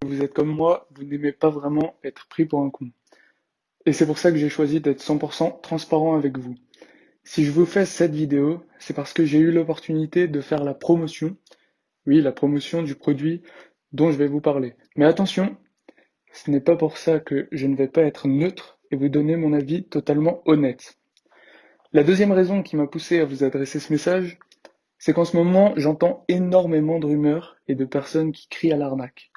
vous êtes comme moi, vous n'aimez pas vraiment être pris pour un con. Et c'est pour ça que j'ai choisi d'être 100% transparent avec vous. Si je vous fais cette vidéo, c'est parce que j'ai eu l'opportunité de faire la promotion, oui, la promotion du produit dont je vais vous parler. Mais attention, ce n'est pas pour ça que je ne vais pas être neutre et vous donner mon avis totalement honnête. La deuxième raison qui m'a poussé à vous adresser ce message, c'est qu'en ce moment, j'entends énormément de rumeurs et de personnes qui crient à l'arnaque.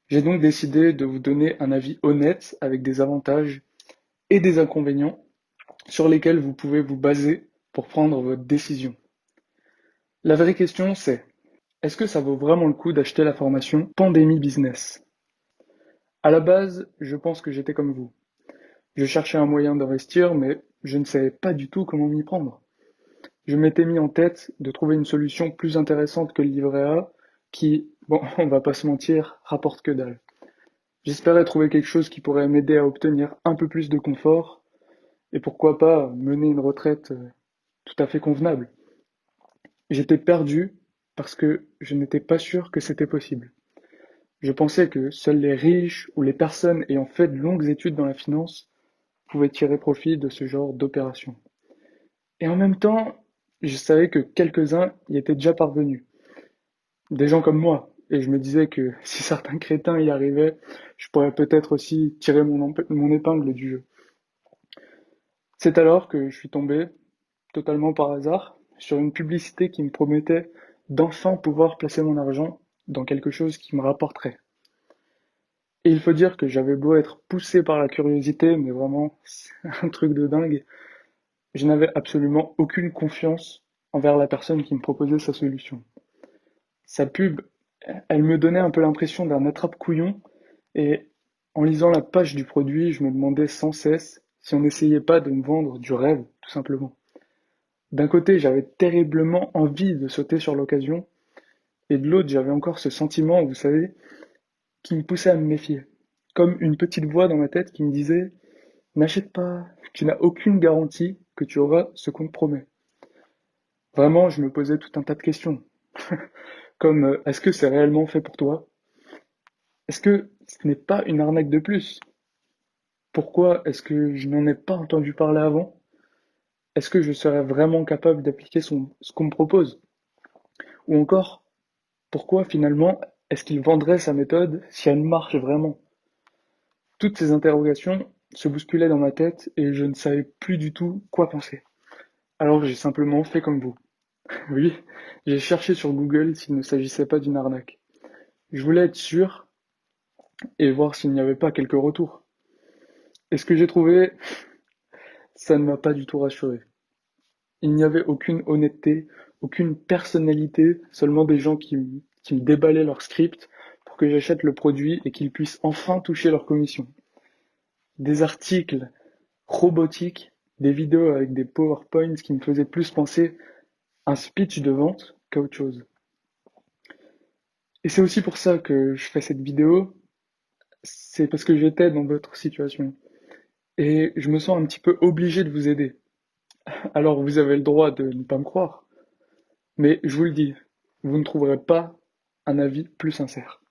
J'ai donc décidé de vous donner un avis honnête avec des avantages et des inconvénients sur lesquels vous pouvez vous baser pour prendre votre décision. La vraie question c'est, est-ce que ça vaut vraiment le coup d'acheter la formation Pandémie Business? À la base, je pense que j'étais comme vous. Je cherchais un moyen d'investir, mais je ne savais pas du tout comment m'y prendre. Je m'étais mis en tête de trouver une solution plus intéressante que le livret A, qui, bon, on va pas se mentir, rapporte que dalle. J'espérais trouver quelque chose qui pourrait m'aider à obtenir un peu plus de confort et pourquoi pas mener une retraite tout à fait convenable. J'étais perdu parce que je n'étais pas sûr que c'était possible. Je pensais que seuls les riches ou les personnes ayant fait de longues études dans la finance pouvaient tirer profit de ce genre d'opération. Et en même temps, je savais que quelques-uns y étaient déjà parvenus. Des gens comme moi. Et je me disais que si certains crétins y arrivaient, je pourrais peut-être aussi tirer mon épingle du jeu. C'est alors que je suis tombé, totalement par hasard, sur une publicité qui me promettait d'enfin pouvoir placer mon argent dans quelque chose qui me rapporterait. Et il faut dire que j'avais beau être poussé par la curiosité, mais vraiment, c'est un truc de dingue, je n'avais absolument aucune confiance envers la personne qui me proposait sa solution. Sa pub, elle me donnait un peu l'impression d'un attrape-couillon, et en lisant la page du produit, je me demandais sans cesse si on n'essayait pas de me vendre du rêve, tout simplement. D'un côté, j'avais terriblement envie de sauter sur l'occasion, et de l'autre, j'avais encore ce sentiment, vous savez, qui me poussait à me méfier. Comme une petite voix dans ma tête qui me disait: n'achète pas, tu n'as aucune garantie que tu auras ce qu'on te promet. Vraiment, je me posais tout un tas de questions, comme est-ce que c'est réellement fait pour toi? Est-ce que ce n'est pas une arnaque de plus? Pourquoi est-ce que je n'en ai pas entendu parler avant? Est-ce que je serais vraiment capable d'appliquer ce qu'on me propose? Ou encore, pourquoi finalement est-ce qu'il vendrait sa méthode si elle marche vraiment? Toutes ces interrogations se bousculaient dans ma tête et je ne savais plus du tout quoi penser. Alors j'ai simplement fait comme vous. Oui, j'ai cherché sur Google s'il ne s'agissait pas d'une arnaque. Je voulais être sûr et voir s'il n'y avait pas quelques retours. Et ce que j'ai trouvé, ça ne m'a pas du tout rassuré. Il n'y avait aucune honnêteté, aucune personnalité, seulement des gens qui me déballaient leur script pour que j'achète le produit et qu'ils puissent enfin toucher leur commission. Des articles robotiques, des vidéos avec des PowerPoints qui me faisaient plus penser à un speech de vente qu'à autre chose. Et c'est aussi pour ça que je fais cette vidéo, c'est parce que j'étais dans votre situation. Et je me sens un petit peu obligé de vous aider. Alors vous avez le droit de ne pas me croire, mais je vous le dis, vous ne trouverez pas un avis plus sincère.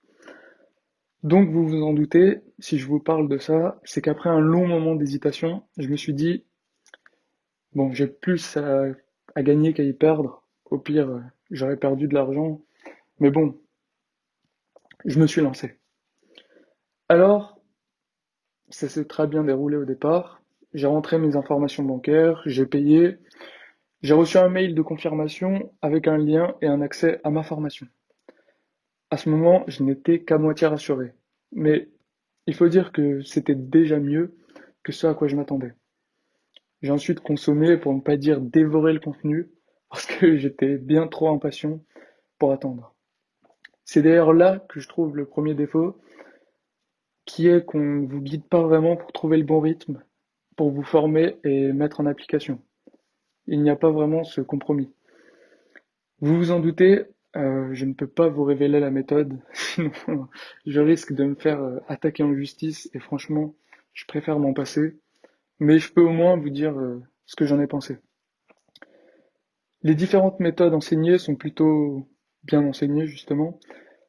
Donc vous vous en doutez, si je vous parle de ça, c'est qu'après un long moment d'hésitation, je me suis dit, bon, j'ai plus à gagner qu'à y perdre. Au pire, j'aurais perdu de l'argent. Mais bon, je me suis lancé. Alors, ça s'est très bien déroulé au départ. J'ai rentré mes informations bancaires, j'ai payé, j'ai reçu un mail de confirmation avec un lien et un accès à ma formation. À ce moment, je n'étais qu'à moitié rassuré. Mais il faut dire que c'était déjà mieux que ce à quoi je m'attendais. J'ai ensuite consommé, pour ne pas dire dévoré le contenu, parce que j'étais bien trop impatient pour attendre. C'est d'ailleurs là que je trouve le premier défaut, qui est qu'on ne vous guide pas vraiment pour trouver le bon rythme, pour vous former et mettre en application. Il n'y a pas vraiment ce compromis. Vous vous en doutez, je ne peux pas vous révéler la méthode, sinon je risque de me faire attaquer en justice et franchement, je préfère m'en passer. Mais je peux au moins vous dire ce que j'en ai pensé. Les différentes méthodes enseignées sont plutôt bien enseignées justement,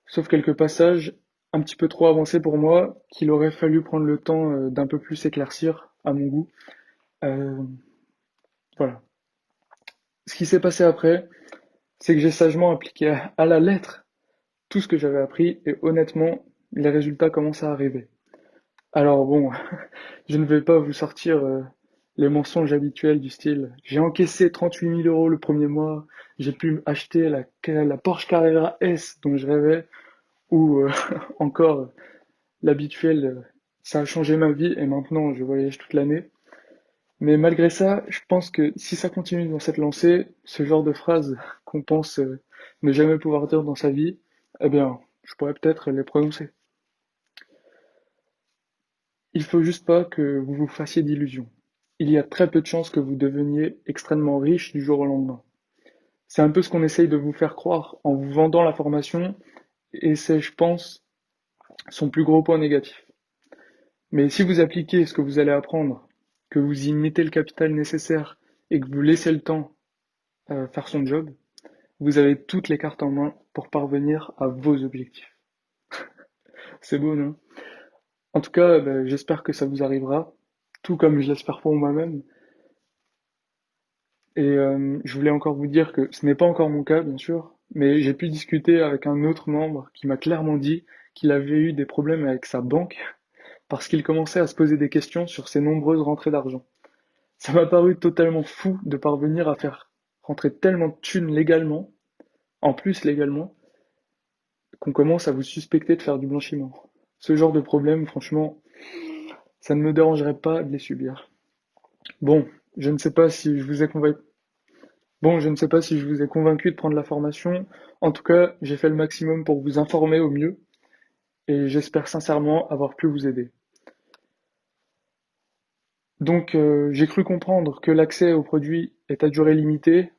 sauf quelques passages un petit peu trop avancé pour moi, qu'il aurait fallu prendre le temps d'un peu plus éclaircir à mon goût. Euh, voilà. Ce qui s'est passé après, c'est que j'ai sagement appliqué à la lettre tout ce que j'avais appris et honnêtement, les résultats commencent à arriver. Alors bon, je ne vais pas vous sortir les mensonges habituels du style j'ai encaissé 38 000 € le premier mois, j'ai pu acheter la Porsche Carrera S dont je rêvais, ou encore l'habituel ça a changé ma vie et maintenant je voyage toute l'année. Mais malgré ça, je pense que si ça continue dans cette lancée, ce genre de phrases qu'on pense ne jamais pouvoir dire dans sa vie, eh bien, je pourrais peut-être les prononcer. Il faut juste pas que vous vous fassiez d'illusions. Il y a très peu de chances que vous deveniez extrêmement riche du jour au lendemain. C'est un peu ce qu'on essaye de vous faire croire en vous vendant la formation, et c'est, je pense, son plus gros point négatif. Mais si vous appliquez ce que vous allez apprendre, que vous y mettez le capital nécessaire et que vous laissez le temps faire son job, vous avez toutes les cartes en main pour parvenir à vos objectifs. C'est beau, non? En tout cas, ben, j'espère que ça vous arrivera, tout comme je l'espère pour moi-même. Et je voulais encore vous dire que ce n'est pas encore mon cas, bien sûr, mais j'ai pu discuter avec un autre membre qui m'a clairement dit qu'il avait eu des problèmes avec sa banque parce qu'il commençait à se poser des questions sur ses nombreuses rentrées d'argent. Ça m'a paru totalement fou de parvenir à faire rentrer tellement de thunes légalement, en plus légalement, qu'on commence à vous suspecter de faire du blanchiment. Ce genre de problème, franchement, ça ne me dérangerait pas de les subir. Bon, je ne sais pas si je vous ai convaincu. Bon, je ne sais pas si je vous ai convaincu de prendre la formation. En tout cas, j'ai fait le maximum pour vous informer au mieux et j'espère sincèrement avoir pu vous aider. Donc, j'ai cru comprendre que l'accès aux produits est à durée limitée.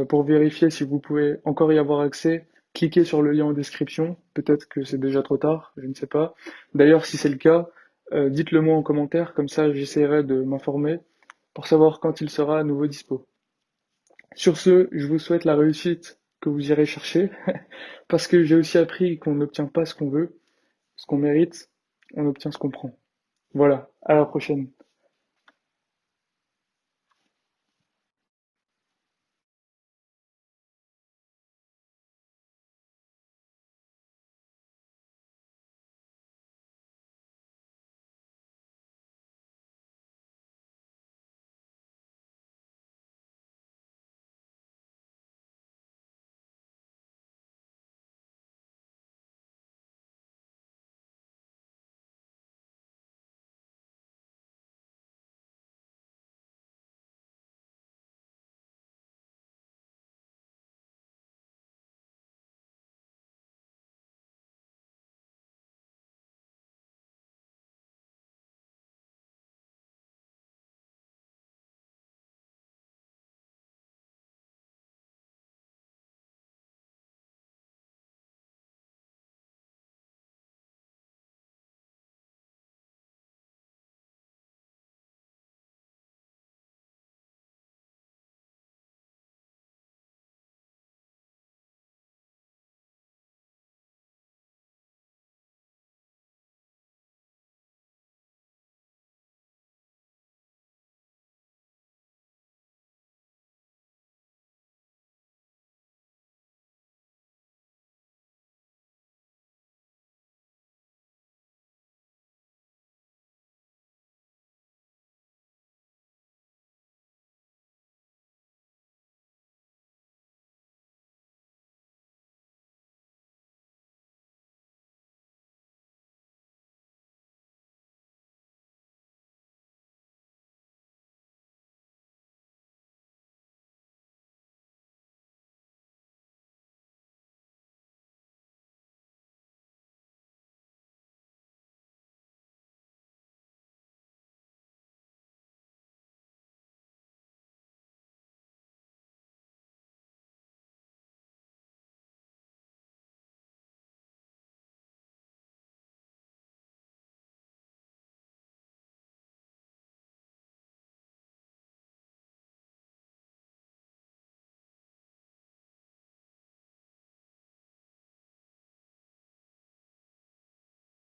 Pour vérifier si vous pouvez encore y avoir accès, cliquez sur le lien en description. Peut-être que c'est déjà trop tard, je ne sais pas. D'ailleurs, si c'est le cas, dites-le moi en commentaire, comme ça j'essaierai de m'informer pour savoir quand il sera à nouveau dispo. Sur ce, je vous souhaite la réussite que vous irez chercher, parce que j'ai aussi appris qu'on n'obtient pas ce qu'on veut, ce qu'on mérite, on obtient ce qu'on prend. Voilà, à la prochaine.